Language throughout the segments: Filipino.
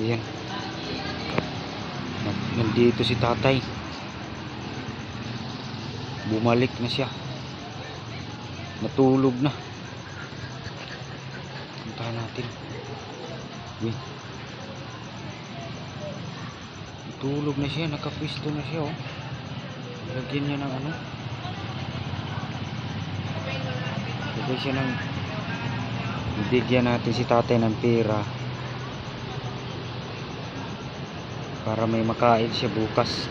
Ayan. Nandito si tatay. Bumalik na siya. Natulog na. Puntahan natin. Uy. Natulog na siya. Nakapwisto na siya, oh. Lagyan niya ng ano. Lagyan siya ng... Bibigyan natin si tatay ng pera para may makain siya bukas.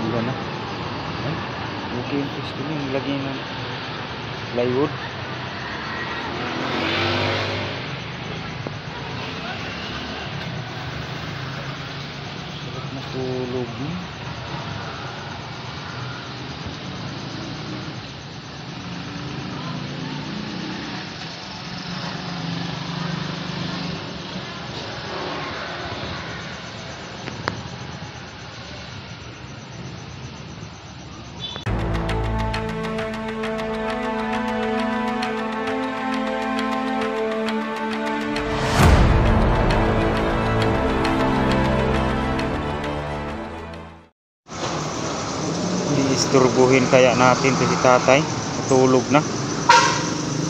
Wala na. Ay, okay yung pwesto niya. Nilagyan ng plywood. Sarap na tulog niya. Isturbuhin kaya natin to si tatay. Natulog na.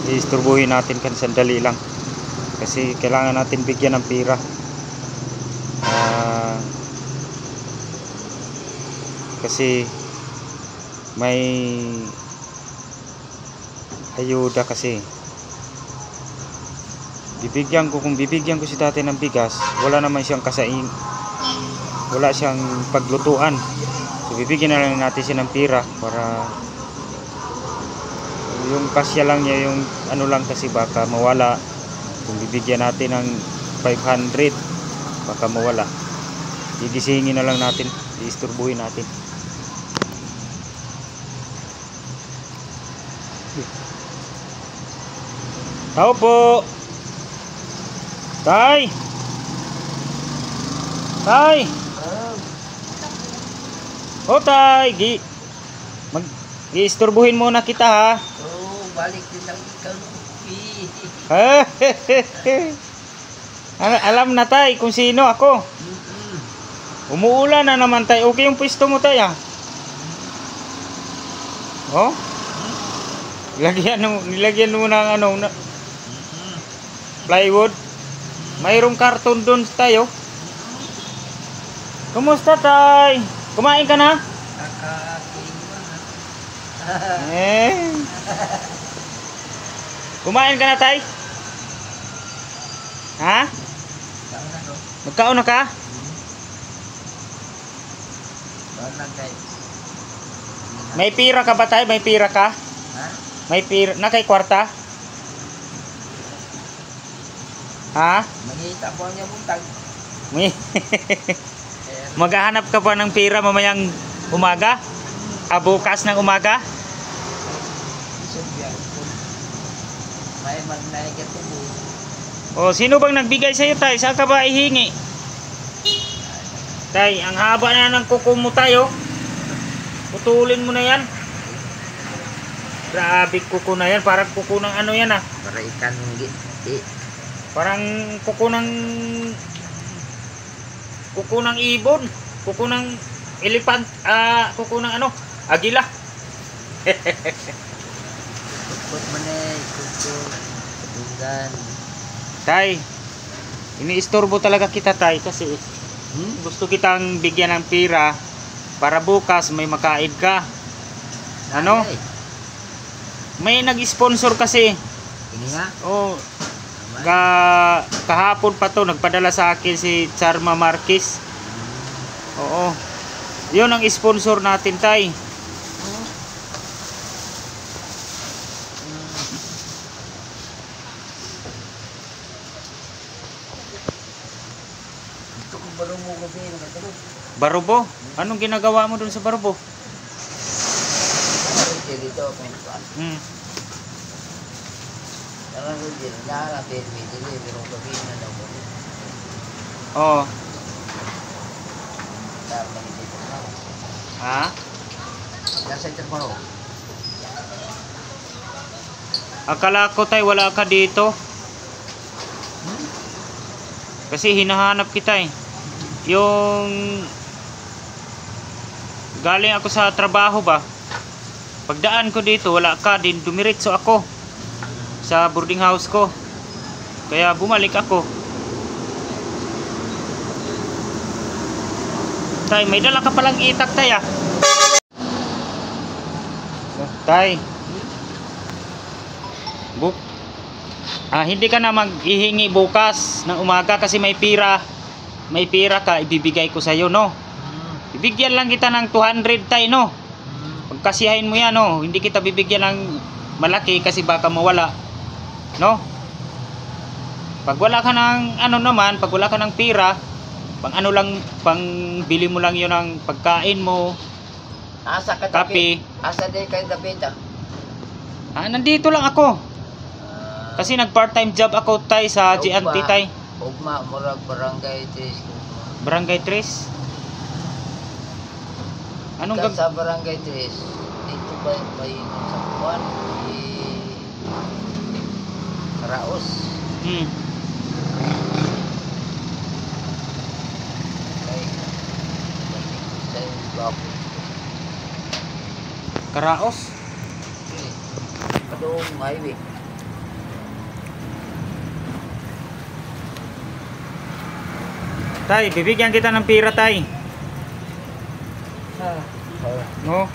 Isturbuhin natin kan sandali lang. Kasi kailangan natin bigyan ng pera. Kasi may ayuda kasi. Kung bibigyan ko si tatay ng bigas, wala naman siyang kasaing. Wala siyang paglutuan. So bibigyan na lang natin siya ng pera para yung kasya lang niya, yung ano lang, kasi baka mawala. Kung bibigyan natin ng 500, baka mawala. Gigisingin na lang natin, iisturbuhin natin. Tao po. Tay. Tay. O tay, i-isturbuhin muna kita, ha. Oh, balik din lang ikaw. Alam na tay kung sino ako. Umuulan na naman tay. Okay yung pwesto mo tay, ha. Oh? Nilagyan mo ng ano, plywood. Mayroong karton doon tayo. Kumusta tay? Kumain ka na? Kumain ka na tay? Ha? Magkaon na ka? May pira ka ba tay? May pira ka? May pira na kay kwarta? Ha? Mangita po niya buntag. Maghahanap ka pa ng pera mamayang umaga? Bukas ng umaga? May magnaigat po. O, sino bang nagbigay sa'yo tay? Saan ka ba ihingi? Tay, ang haba na ng kuko mo tayo. Putulin mo na yan. Grabe kuko na yan. Parang kuko ng ano yan, ha. Para ikan Parang kuko ng ibon, kuko ng elephant, kuko ng ano, agila. Put manay, kuko, dungan. Tay, iniistorbo talaga kita tay kasi gusto kitang bigyan ng pera para bukas may makain ka. Ano? May nag-sponsor kasi. Ini nga? Oh. Kahapon pa to nagpadala sa akin si Charma Marquez. Oo. 'Yun ang sponsor natin tay. Ito kung baro mo gabi nakatulog. Barubo? Anong ginagawa mo dun sa Barubo? Dito kung saan. Karena dia nyala TV jadi berong kebina daw ko. Oh. Tama ni dito. Ha? Nasa ito mo. Akala ko tay wala ka dito. Kasi hinahanap kita eh. Yung galing ako sa trabaho ba, pagdaan ko dito wala ka din, dumiretso ako sa boarding house ko, kaya bumalik ako. Tay, may dala ka palang itak tay ah. Tay, hindi ka na maghihingi bukas ng umaga kasi may pira ka, ibibigay ko sa iyo, no? Bibigyan lang kita ng 200 tay, no? Pagkasiyahin mo yan, no? Hindi kita bibigyan ng malaki kasi baka mawala, no? Pag wala ka ng ano naman, pag wala ka ng pira, pang ano lang, pang bili mo lang 'yon ng pagkain mo. Asa ka kape. Asa din kay David ah? Nandito lang ako. Kasi nag part-time job ako tay sa GNT tay. Ugma murag barangay 3. Barangay 3? Anong sa barangay 3? Dito ba yung sa Juan? Karaos. Karaos? Padung highway. Tay, bibigyan kita ng pira tay. No?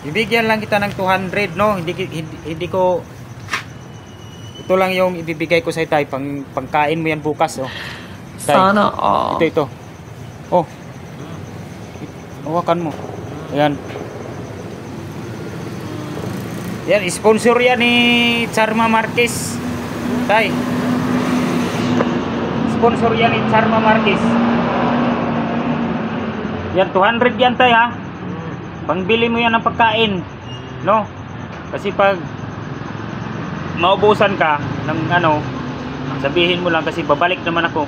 Bibigyan lang kita ng 200, no? Hindi ko, ito lang yung ibibigay ko sa tay, pangkain mo yan bukas, oh. Tay, sana ito. Oh. Hawakan mo. Ayan. Yan, sponsor yan ni Charma Marquez. Tay. Sponsor yan ni Charma Marquez. Yan, 200 yan tay ha. Pangbili mo yan ng pagkain, no? Kasi pag maubusan ka ng ano, sabihin mo lang kasi babalik naman ako.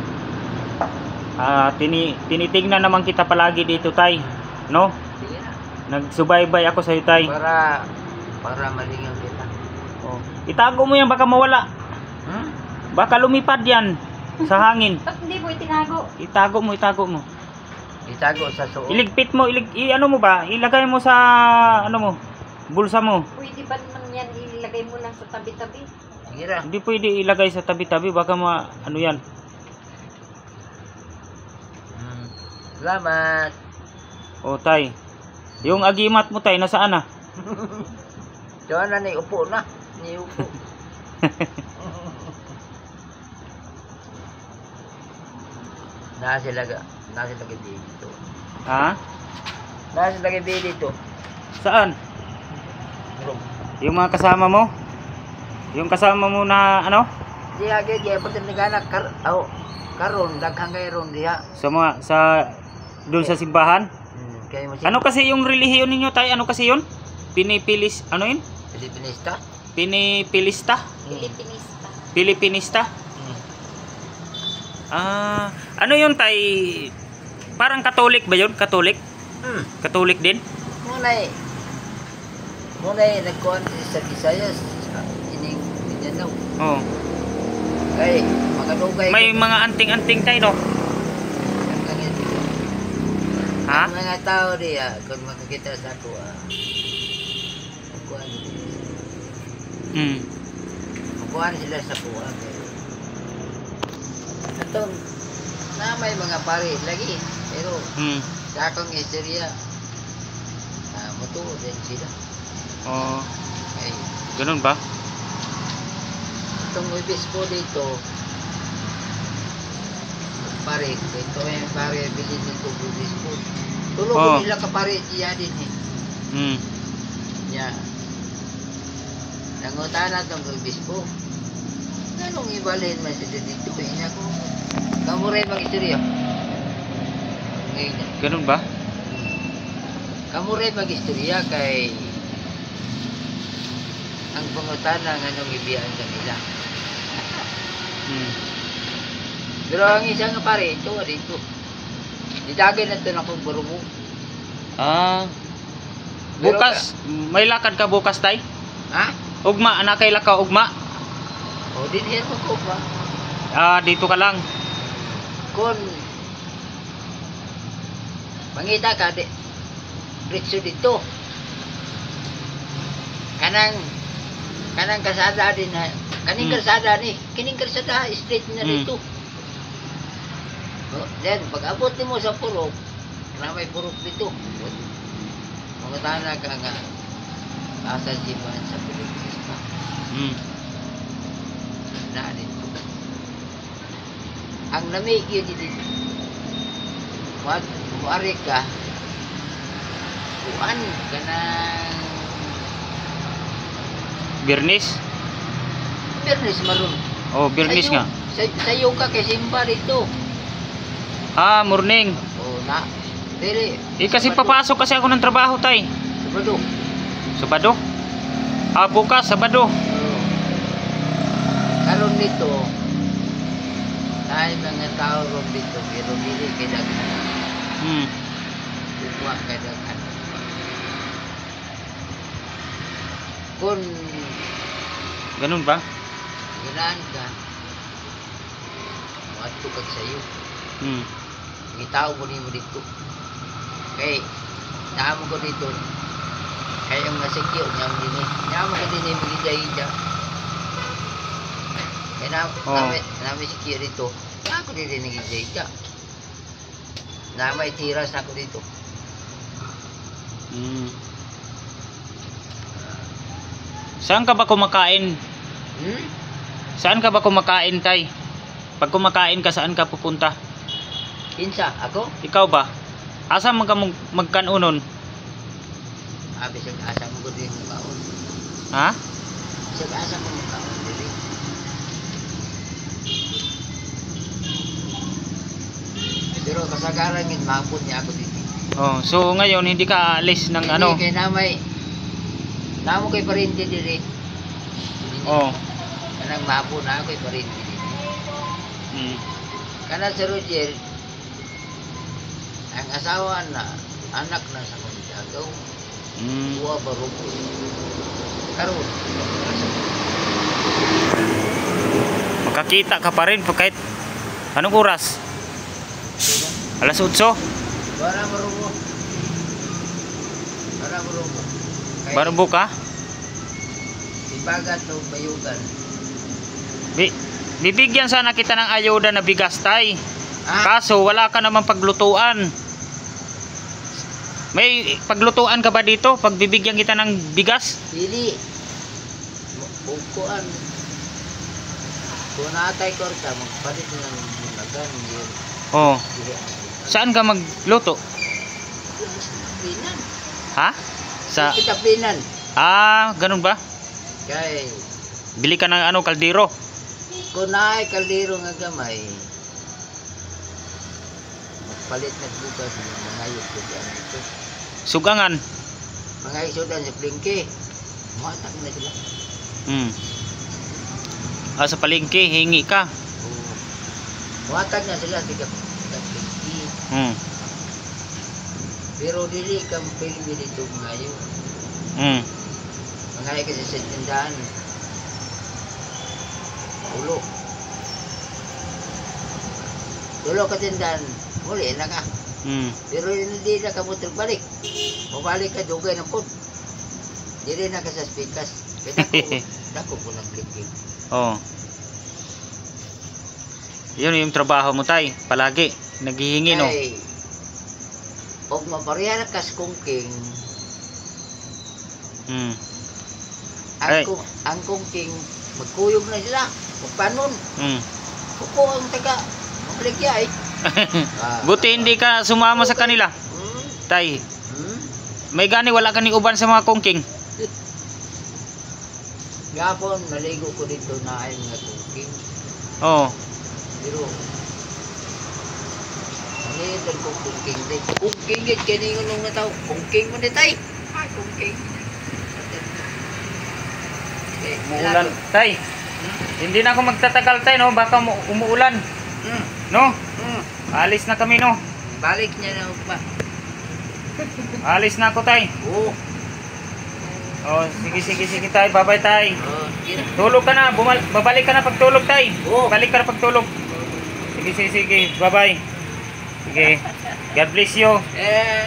Tinitingnan naman kita palagi dito tay, no? Nagsubaybay ako sa iyo tay. Para malingaw kita. Oh. Itago mo yan baka mawala. Baka lumipad yan sa hangin. Ba't hindi mo itinago? Itago mo. Itago sa suot. Iligpit mo, ano mo ba? Ilagay mo sa ano mo, bulsa mo. Pwede ba naman yan ilagay mo lang sa tabi-tabi? Hindi pwede ilagay sa tabi-tabi, baka ano yan. Salamat. O tay, yung agimat mo tay, nasaan na? Diyan na ni upo na. Ni upo. Nasa lagi dito. Ha? Nasa lagi dito. Saan? Yung mga kasama mo? Yung kasama mo na ano? Di agi pati nagana karon daghang gayron diha. Doon sa simbahan? Ano kasi yung relihiyon ninyo tay? Ano kasi yun? Ano yun? Pilipinista. Pilipinista. Pilipinista? Ano yun tay? Parang Katolik ba yun? Katolik? Katolik din? Munay nagkuhan sa Visayas. Ining Mindanao. Oo. Kay mga dugay. May mga anting-anting tayo, no? Ha? Mga tao diya kung makikita sa ako kuan. Kuan sila sa kuan. Atong na may mga pare lagi pero sa akong istorya mutuo din sila. Oh. Ay, ganun ba? Itong obispo dito pare, ito yung pare bilhin nito obispo. Tulog nila ka pare diya din eh. Yeah. Nangutana itong obispo. Anong ibalhin man siya dito? Ina ko. Kamu rin mag-istorya. Ganun ba? Kamu rin mag-istorya kay ang pangutana ng anong ibiyaan kanila. Pero ang isang pare, ito dito. Didagay na ito na kong barumo. Bukas, may lakad ka bukas tay? Ha? Ugma, anak kay laka ugma. O, din here mo ko ba? Ah, dito ka lang. Kung mangita ka, diretso dito. Kanang kasada din na, kaning kasada ni, kining kasada, straight na dito. Then, pag abot mo sa purok, na may purok dito. Mga tana ka nga, asan siman sa Pilipinas pa. Na dito. Ang lamig yun dito. Muari ka, kuan ka ng Birnis? Birnis maroon. Oh, Birnis nga. Sayo ka kay Simba dito. Ah, morning. Oh, na. Dili. Kasi papasok kasi ako ng trabaho, tay. Sabado. Sabado? Ah, bukas, Sabado. Oh. Karon dito, dahil mga tao ron dito, pero dili kay daghan. Kuha kay daghan. Kung Ganun ba? ginaan ka, mato kag sayo. Ngitao mo mo dito. Kay, naamo ko dito. Kaya yung nasikyo, niyam din eh. Naamo ko din eh, magigay-igay. Kaya namin sikyo dito. Kaya ako din nagigay-igay. Na may tiras na ako dito. Saan ka ba kumakain? Saan ka ba kumakain, tay? Pag kumakain ka, saan ka pupunta? Kinsa? Ako? Ikaw ba? Asa man ka magkanunon? Bisag asa mo ko din yung kaon. Ha? Bisag asa mo yung kaon din. Pero kasagaran yun, mahapon niya ako dito. Oh, so ngayon hindi ka aalis ng ano? Hindi, kaya namo kay parente diri. Oh. Kanang mahapon na ako kay parente diri. Kana si Roger, ang asawa na, anak na sa Manjagaw. Buwa baruko. Karon, makakita ka pa rin kahit anong oras? Alas 8? Bara baruko. Bara baruko. Barubo ka? Ibagat o bayugan. Bibigyan sana kita ng ayuda na bigas, tay. Kaso wala ka naman paglutuan. May paglutuan ka ba dito? Pag bibigyan kita ng bigas? Dili. Bukuan. Kung natay ko ka, magpalit ng bunagan. Oh. Saan ka magluto? Pinan. Ha? Sa Kita pinan. Ah, ganun ba? Kay Bili ka ng ano, kaldero. kung naay kaldero nga gamay, magpalit na bukas ng mga yusudan ito. Sugangan. Mga yusudan sa plingke, matak na sila. Ah, sa palengke, hingi ka. Matak na sila sa plingke. Pero dili kang pilmi dito ngayon. Mga kasi sa tindahan. Ulo ka tindahan, muli na ka. Pero hindi na ka mo balik. Mabalik ka dugay ng pod. Dili na ka sa spikas. Kaya dako po ng clicking. Oh. Yun yung trabaho mo, tay. Palagi. Naghihingi, no? Pag mapareha na kas kungking, ang kungking, magkuyog na sila. Magpanon. Kuko ang taga. Mabaligya eh. Buti hindi ka sumama sa kanila. Tay. May gani wala ka ning uban sa mga kongking. Gapon, naligo ko dito na ay mga kungking. Oo. Pero, manitan ko kungking din. Kungking din, kaya nung nataw. Kungking mo din tay. Ay, kungking. Umuulan. Tay. Hindi na ako magtatagal, tay, no? Baka umuulan. No? Alis na kami, no? Balik niya na pa. Alis na ako, tay. Oo. Oh, sige tay. Bye-bye tay. Oh, sige na. Tulog ka na. Babalik ka na pag tulog tay. Oo. Balik ka na pag tulog. Sige. Bye-bye. Sige. God bless you. Eh,